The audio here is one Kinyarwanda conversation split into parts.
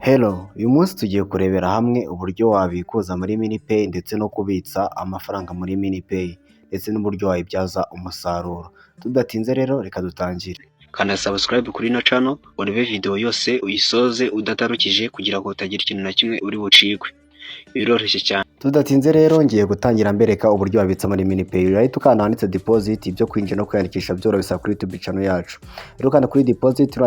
Hello, uyu munsi tugiye kurebera hamwe uburyo wabikuza muri MiniPay ndetse no kubitsa amafaranga muri MiniPay ndetse n'uburyo wayibyaza umusaruro. Tudatinze rero reka dutangire. Kanda subscribe kuri ino channel, urebe video yose uyisoze udatarukije kugira ngo utagira ikintu na kimwe uri bucikwe. Biroroshye cyane. Tudatinze rero ngiye gutangira mbereka uburyo wabitsa muri MiniPay. Urahita ukanda handitse deposit, ibyo kwinjira no kwiyandikisha byoroshye kuri YouTube channel yacu. Rero ukanda kuri deposit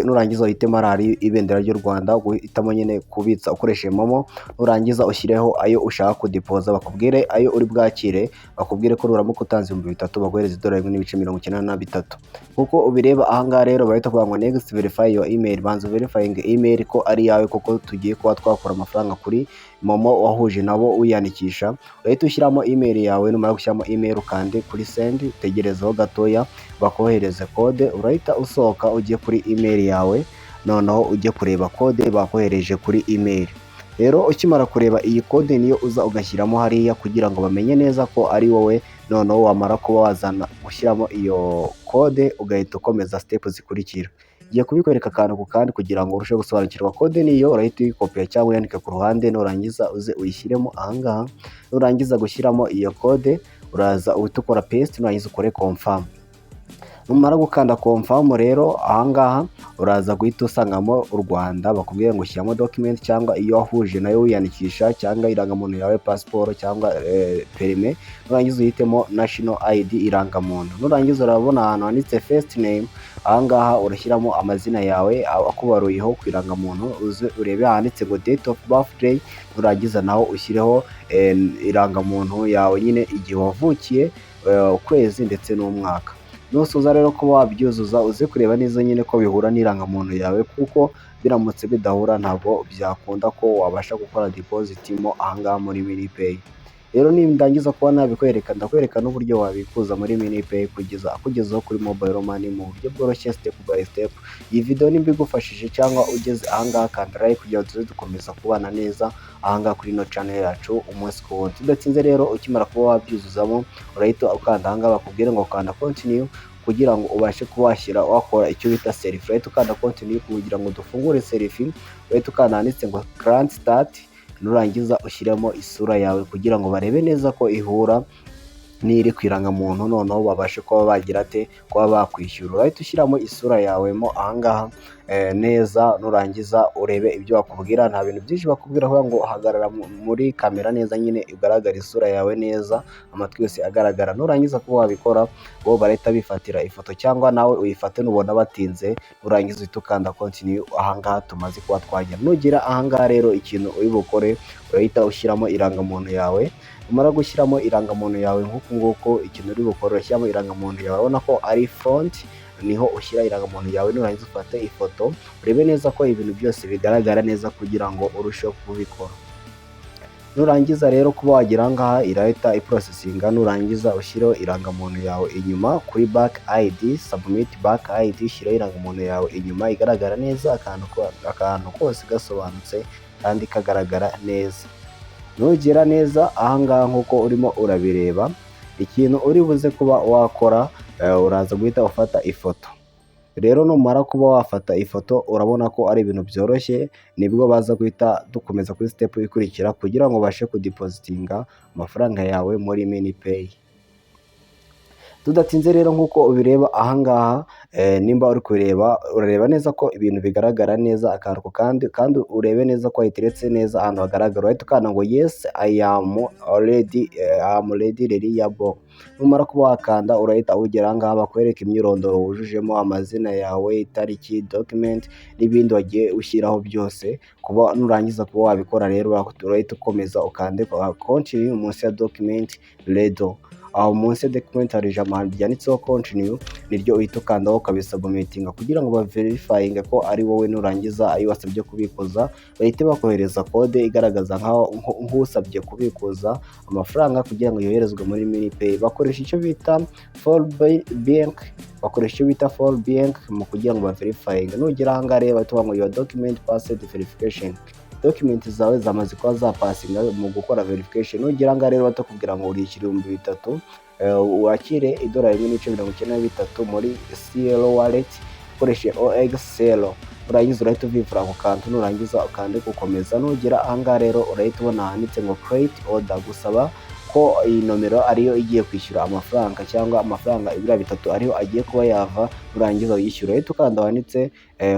nurangiza uhitemo ari ibendera ry'u Rwanda, uhitamo nyine kubitsa ukoresheje Momo, nurangiza ushyireho ayo ushaka kudepoza, bakubwire ayo uri bwakire, bakubwire ko ruramuka utanze 3000 baguhereza $1.93. Kuko ubireba aha ngaha rero bahita kuvuga ngo next verify your email, banza verifying email ko ari yawe kuko tugiye kuba twakura amafaranga kuri Momo wahuje nabo wiyandikisha. Urahita ushyiramo email yawe, numara gushyiramo email ukande kuri send, utegerezeho gatoya bakohereze code. Urahita usohoka ujye kuri email yawe, noneho ujye kureba code bakohereje kuri email. Rero ukimara kureba iyi code niyo uza ugashyiramo hariya kugira ngo bamenye neza ko ari wowe. Noneho wamara kuba wazana gushyiramo iyo code ugahita ukomeza step zikurikira. Ngiye kubikwereka akantu ku kandi kugira ngo urusheho gusobanukirwa. Code niyo urahita uyikopia cyangwa uyandike ku ruhande, nurangiza uze uyishyiremo ahangaha. Nurangiza gushyiramo iyo code uraza uhita ukora paste, nurangiza ukore confirm. Numara gukanda confirm rero ahangaha uraza guhita usangamo u Rwanda, bakubwiye ngo shyiramo document cyangwa iyo wahuje nayo wiyandikisha cyangwa irangamuntu yawe, passport cyangwa permis. Nurangiza uhitemo national ID, irangamuntu. Nurangiza urabona ahantu handitse first name, ahangaha urashyiramo amazina yawe akubaruyeho ku irangamuntu, uze urebe handitse ngo date of birthday. Nurangiza naho ushyireho irangamuntu yawe nyine igihe wavukiye, ukwezi ndetse n'umwaka. Nusoza rero kuba wabyuzuza uze kureba neza nyine ko bihura n'irangamuntu yawe, kuko biramutse bidahura ntabwo byakunda ko wabasha gukora deposit mo ahangaha muri MiniPay. Rero nindangiza kuba nabikwereka, ndakwereka n'uburyo wabikuza muri MiniPay kugezaho kuri mobile money mu buryo bworoshye step by step. Iyi video nimba igufashije cyangwa ugeze ahangaha kanda like kugira ngo tuze dukomeza kubana neza ahangaha kuri ino channel yacu umunsi ku wundi. Tudatinze rero ukimara kuba wabyuzuzamo urahita ukanda ahangaha bakubwire ngo kanda continue kugira ngo ubashe kuwashyira wakora icyo bita selfie. Urahita ukanda continue kugira ngo dufungure selfie. Urahita ukanda handitse ngo current start, nurangiza ushyiremo isura yawe kugira ngo barebe neza ko ihura n'iri ku irangamuntu, noneho babashe kuba bagira ate kuba bakwishyura. Urahita ushyiramo isura yawe mo ahangaha neza, nurangiza urebe ibyo bakubwira. Nta bintu byinshi bakubwira aho ngo hagarara muri kamera neza, nyine igaragara isura yawe neza, amatwi yose agaragara. Nurangiza kuba wabikora bo barahita bifatira ifoto cyangwa nawe uyifate nubona batinze. Nurangiza uhita ukanda continue ahangaha tumaze kuba twagera. Nugera ahangaha rero ikintu uri bukore urahita ushyiramo irangamuntu yawe. Umara gushyiramo irangamuntu yawe nk'uku nguko, ikintu uri bukore urashyiramo irangamuntu yawe, urabona ko ari front, niho ushyira irangamuntu yawe. Nurangiza ufate ifoto urebe neza ko ibintu byose bigaragara neza kugira ngo urusheho kubikora. Nurangiza rero kuba wagera ahangaha irahita iprocessinga. Nurangiza ushyireho irangamuntu yawe inyuma kuri back ID, submit back ID, shyiraho irangamuntu yawe inyuma igaragara neza, akantu kose gasobanutse kandi kagaragara neza. Nugera neza ahangaha nk'uko urimo urabireba, ikintu uri buze kuba wakora uraza guhita ufata ifoto. Rero numara kuba wafata ifoto urabona ko ari ibintu byoroshye, nibwo baza guhita dukomeza kuri step ikurikira kugira ngo ubashe kudepositinga amafaranga yawe muri MiniPay. Tudatinze rero nk'uko ubireba ahangaha, nimba uri kureba urareba neza ko ibintu bigaragara neza akantu kandi urebe neza ko ayiteretse neza ahantu hagaragara. Urahita ukanda ngo yes I am ready reliable. Numara kuba wakanda urahita ugera ahangaha bakwereka imyirondoro wujujemo, amazina yawe, itariki, document n'ibindi wagiye ushyiraho byose. Kuba nurangiza kuba wabikora rero urahita ukomeza ukande continue munsi ya document ready. Aho munsi ya document hari ijambo ryanditseho continue, niryo uhita ukandaho ukabisubmitinga kugira ngo baverifyinge ko ari wowe. Nurangiza ayo wasabye kubikuza bahite bakohereza code igaragaza nk'usabye kubikuza amafaranga kugira ngo yoherezwe muri MiniPay. Bakoresha icyo bita fall bank mu kugira ngo baverifyinge. Nugera ahangaha rero bahita ngo your document passed verification, document zawe zamaze kuba zapasinga mu gukora verification. Nugera ahangaha rero batakubwira ngo urishyura 3000, wakire $1.93 muri CL wallet ukoresheje OXL. nurangiza urahita uvivura ako kantu, nurangiza ukande gukomeza, nugera aha ngaha rero urahita ubona handitse ngo create order, gusaba ko iyi nomero ariyo igiye kwishyura amafaranga cyangwa amafaranga ibira bitatu ariho agiye kuba yava, nurangiza uyishyura urahita ukanda wanditse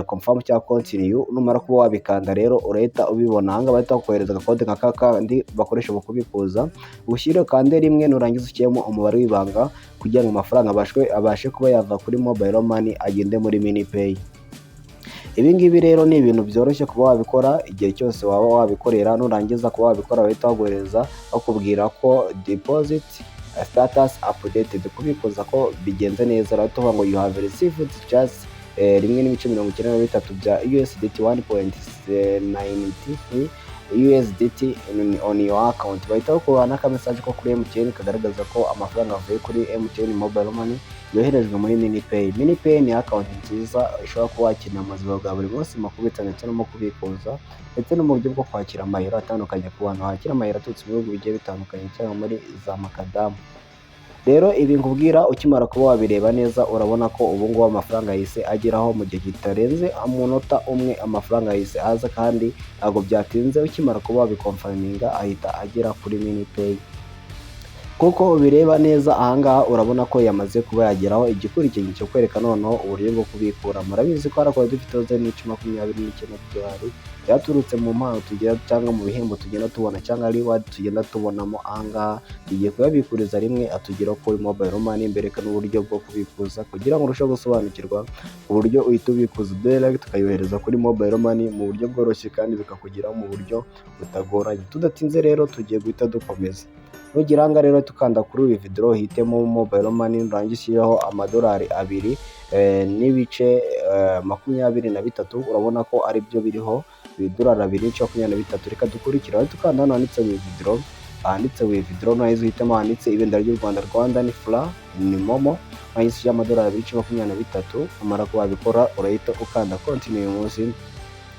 confirm cyangwa continue, numara kuba wabikanda rero urahita ubibona aha ngaha bahita bakohereza agakode nka kakandi bakoresha mu kubikuza, ushyire kande rimwe nurangiza ushyiremo umubare w'ibanga kugira ngo amafaranga abashe kuba yava kuri mobile money agende muri MiniPay. Ibi ngibi rero ni ibintu byoroshye kuba wabikora igihe cyose waba wabikorera, nurangiza kuba wabikora bahita baguhereza bakubwira ko deposit status updated, kubikuza ko bigenze neza, urahita uvuga ngo you have received just 1.93 bya USDT 1.93 USDT on your account. Bahita bakuha n'akamesaje ko kuri MTN kagaragaza ko amafaranga avuye kuri MTN Mobile Money yoherejwe muri MiniPay. MiniPay ni account nziza ishobora kuba wakenera mu buzima bwa buri munsi mu kubitsa ndetse no mu kubikuza, ndetse no mu buryo bwo kwakira amayero atandukanye ku bantu bakira amayero aturutse mu bihugu bigiye bitandukanye cyangwa muri za makadamu. Rero ibi nkubwira ukimara kuba wabireba neza urabona ko ubu ngubu amafaranga yahise ageraho mu gihe kitarenze umunota umwe, amafaranga yahise aza kandi ntabwo byatinze, ukimara kuba wabikonfirminga ahita agera kuri MiniPay. Kuko ubireba neza aha ngaha urabona ko yamaze kuba yageraho, igikurikiye cyo kwereka noneho uburyo bwo kubikura. Murabizi ko harakora dufite $29 byaturutse mu mpano tugenda cyangwa mu bihembo tugenda tubona cyangwa reward tugenda tubonamo aha ngaha, tugiye kuyabikuriza rimwe atugeraho kuri mobile money, mbereka n'uburyo bwo kubikuza kugira ngo urusheho gusobanukirwa uburyo uhita ubikuza direct ukayohereza kuri mobile money mu buryo bworoshye kandi bikakugeraho mu buryo butagoranye. Tudatinze rero tugiye guhita dukomeza. Nugira nga rero tukanda kuri withdraw hitemo mobile money, nurangiza ushyiraho $2 n'ibice 23, urabona ko ari byo biriho $2.23. Reka dukurikira aho tukanda hano handitse withdraw, nurangiza uhitemo handitse ibendera ry'u Rwanda, Rwanda ni FLA ni Momo, nurangiza ushyira $2.23. Umara kuba wabikora urahita ukanda continue munsi,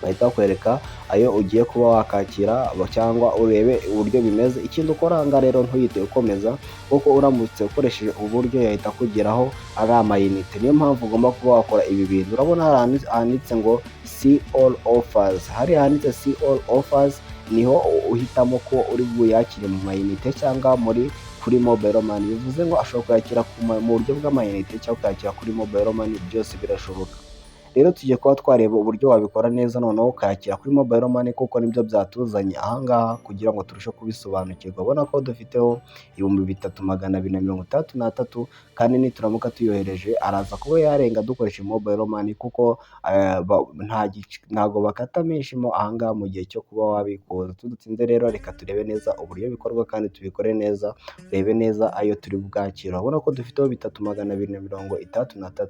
bahita bakwereka ayo ugiye kuba wakakira cyangwa urebe uburyo bimeze. Ikindi ukora aha ngaha rero ntuyite ukomeza, kuko uramutse ukoresheje uburyo yahita kugeraho ari amayinite, niyo mpamvu ugomba kuba wakora ibi bintu. Urabona handitse ngo see all offers, hari handitse see all offers, niho uhitamo ko uri buyakire mu mayinite cyangwa kuri mobile money. Bivuze ngo ashobora kuyakira mu buryo bw'amayinite cyangwa kuyakira kuri mobile money, byose birashoboka. Rero tugiye kuba twareba uburyo wabikora neza noneho ukakira kuri mobile money, kuko nibyo byatuzanye aha ngaha kugira ngo turushe kubisobanukirwa. Ubona ko dufiteho $2,263, kandi nituramuka tuyohereje araza kuba yarenga dukoresha mobile money, kuko ntago bakata menshi mo aha ngaha mu gihe cyo kuba wabikuza. Tudatinze rero reka turebe neza uburyo bikorwa kandi tubikore neza, urebe neza ayo turi bwakira. Urabona ko dufiteho $3,263.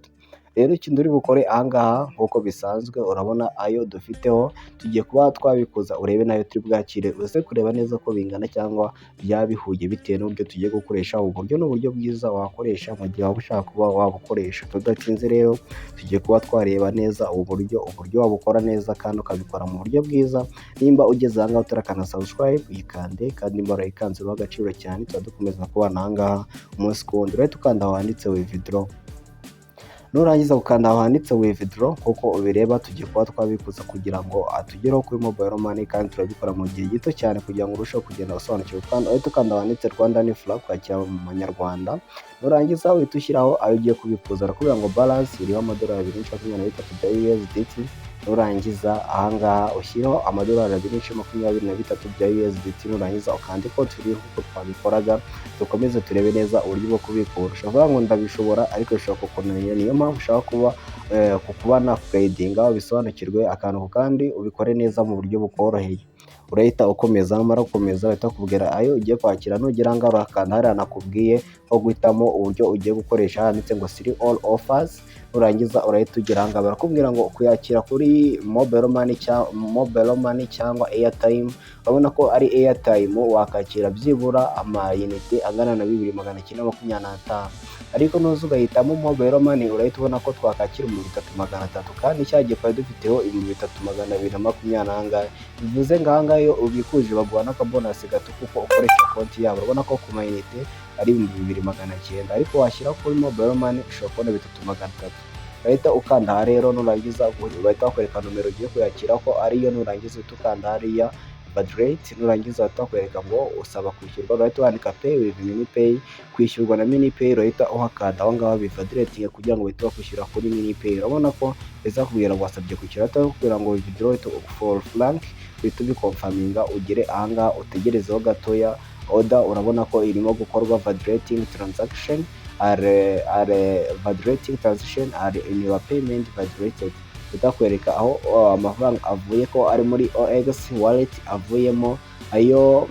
Rero ikintu uri bukore aha ngaha nk'uko bisanzwe, urabona ayo dufiteho tugiye kuba twabikuza, urebe nayo turi bwakire, uze kureba neza ko bingana cyangwa byabihuye bitewe n'uburyo tugiye gukoresha. Ubu buryo ni uburyo bwiza wakoresha mu gihe waba ushaka kuba wabukoresha. Tudatinze rero tugiye kuba twareba neza uburyo wabukora neza kandi ukabikora mu buryo bwiza. Nimba ugeze aha ngaha utarakanda subscribe uyikande, kandi nimba warayikanze uha agaciro cyane, tuba dukomeza kubana aha ngaha umunsi ku wundi. Urahita ukanda aho handitse withdraw, nurangiza gukanda aho handitse withdraw, kuko ubireba tugiye kuba twabikuza kugira ngo atugereho kuri mobile money, kandi turabikora mu gihe gito cyane kugira ngo urusheho kugenda usobanukirwa. Urahita ukanda aho handitse Rwanda ni FLA, kwakira mu manyarwanda, nurangiza uhita ushyiraho ayo ugiye kubikuza. Arakubwira ngo balance iriho $2.23 bya USDT, nurangiza aha ngaha ushyiraho $2.23 bya USDT, nurangiza ukande ko turiho uko twabikoraga. Dukomeze turebe neza uburyo bwo kubikura. Ushobora ngo ndabishobora ariko bishobora kukunanira, niyo mpamvu ushaka kuba na upgradinga ubisobanukirwe akantu kandi ubikore neza mu buryo bukoroheye. Urahita ukomeza, numara gukomeza bahita bakubwira ayo ugiye kwakira. Nugera ngaho urakanda hariya nakubwiye ho guhitamo uburyo ugiye gukoresha, handitse ngo see all offers, nurangiza urahita ugera aha ngaha barakubwira ngo kuyakira kuri mobile money cyangwa airtime. Urabona ko ari airtime wakakira byibura amayinite angana na 2,925, ariko nuza ugahitamo mobile money urahita ubona ko twakakira 3,300, kandi cyagiye twari dufiteho 3,320. Bivuze ngo aha ngaha iyo ubikuje baguha n'akabonasi gato kuko ukoresha konti yabo. Urabona ko ku mayinite ari 2,900, ariko washyira kuri mobile money ushobora kubona 3,300. urahita ukanda aha rero, nurangiza bahita bakwereka nomero ugiye kuyakira ko ariyo, nurangiza uhita ukanda hariya Validate, nurangiza bahita bakwereka ngo usaba kwishyurwa, urahita wandika pay with MiniPay, kwishyurwa na MiniPay, urahita uhakanda aho ngaho bivalidating kugira ngo bahite bakwishyura kuri MiniPay. Urabona ko bizakubwira ngo wasabye kwishyura, atakubwira ngo withdraw it for franc, uhita ubikonfaminga ugere aha ngaha utegerezeho gatoya. Order urabona ko irimo gukorwa, validating transaction are validating transaction are in your payment validated. Bitakwereka aho amafaranga avuye ko ari muri OX wallet avuyemo, ayo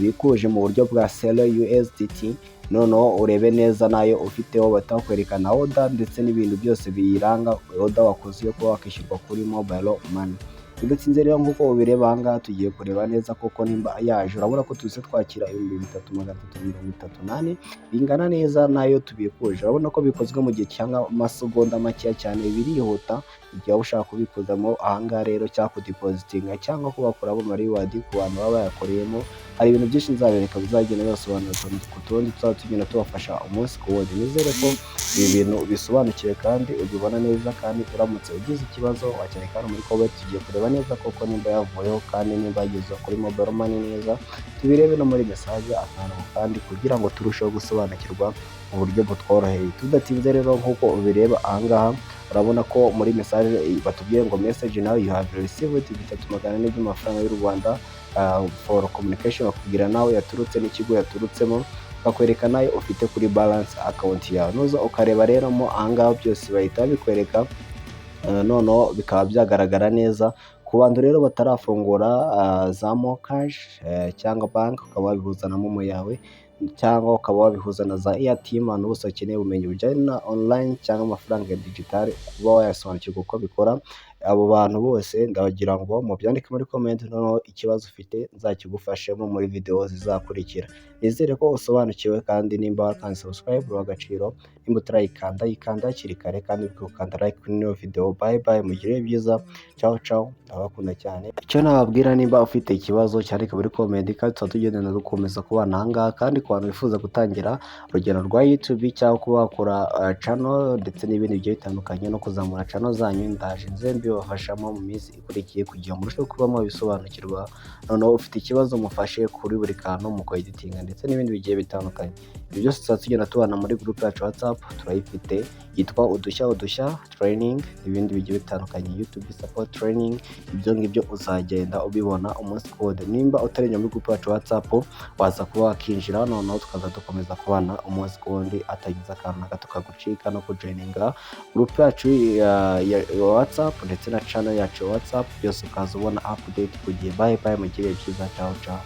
bikuje mu buryo bwa Celo USDT. Noneho urebe neza nayo ufiteho, batakwereka na order ndetse n'ibintu byose biyiranga order wakoze yo kuba wakishyurwa kuri mobile money. Bidatinze rero nk'uko ubireba aha ngaha tugiye kureba neza koko nimba yaje. Urabona ko tuzi twakira 3,338 bingana neza nayo tubikuje. Urabona ko bikozwe mu gihe cyangwa amasegonda makeya cyane, birihuta igihe waba ushaka kubikozamo aha ngaha rero, cyangwa kudepositinga cyangwa kubakuramo reward ku bantu baba bayakoreyemo. Hari ibintu byinshi nzabereka bizagenda bibasobanurira ku tundi tuzaba tugenda tubafasha umunsi ku wundi. Nizere ko ibi bintu bisobanukiwe kandi ubibona neza, kandi uramutse ugize ikibazo wacyandika hano muri comment, tugiye kureba neza koko nimba yavuyeho kandi nimba yageze kuri mobile money neza, tubirebe no muri message akantu kandi kugira ngo turusheho gusobanukirwa mu buryo butworoheye. Tudatinze rero nk'uko ubireba aha ngaha, urabona ko muri message batubwiye ngo message now you have received 3,400 by'amafaranga y'u Rwanda for communication, bakubwira nawe yaturutse n'ikigo yaturutsemo, bakwereka nayo ufite kuri balance account yawe. Nuza ukareba rero mo aha ngaha byose bahita bikwereka, noneho bikaba byagaragara neza ku bantu rero batarafungura za Mokash cyangwa bank, ukaba wabihuza na momo yawe cyangwa ukaba wabihuza na za Airtel. Abantu bose bakeneye ubumenyi bujyanye na online cyangwa amafaranga ya digital, kuba wayasobanukirwa uko bikora, abo bantu bose ndabagira ngo mubyandike muri comment, noneho ikibazo ufite nzakigufashemo muri video zizakurikira. Nizere ko usobanukiwe, kandi nimba wakanze subscribe w'agaciro, nimba utarayikanda yikanda hakiri kare, kandi ukanda like kuri ino video. Bye bye, mugire byiza, ciao ciao, ndabakunda cyane. Icyo nababwira, nimba ufite ikibazo cyandika muri comment, kandi tuzatugenda dukomeza kubana aha ngaha. Kandi ku bantu bifuza gutangira urugendo rwa YouTube cyangwa kuba wakora channel ndetse n'ibindi bigiye bitandukanye no kuzamura channel zanyu, ndaje nze mbibafashamo mu minsi ikurikiye kugira ngo murusheho kuba mwabisobanukirwa. Noneho ufite ikibazo mufashe kuri buri kantu mu editinga ndetse n'ibindi bigiye bitandukanye. Ibyo byose tuzatugenda tubana muri group yacu WhatsApp, turayifite, yitwa udushya training, ibindi bigiye bitandukanye, YouTube support training. Ibyo ngibyo uzagenda ubibona umunsi ku wundi. Nimba utarenya muri group yacu WhatsApp, waza kuba wakinjira, noneho tukaza dukomeza kubana umunsi ku wundi, atagize akantu na gato kagucika no kujoininga group yacu ya WhatsApp ndetse na channel yacu WhatsApp, byose ukaza ubona update ku gihe. Bye bye, mugire byiza, ciao ciao.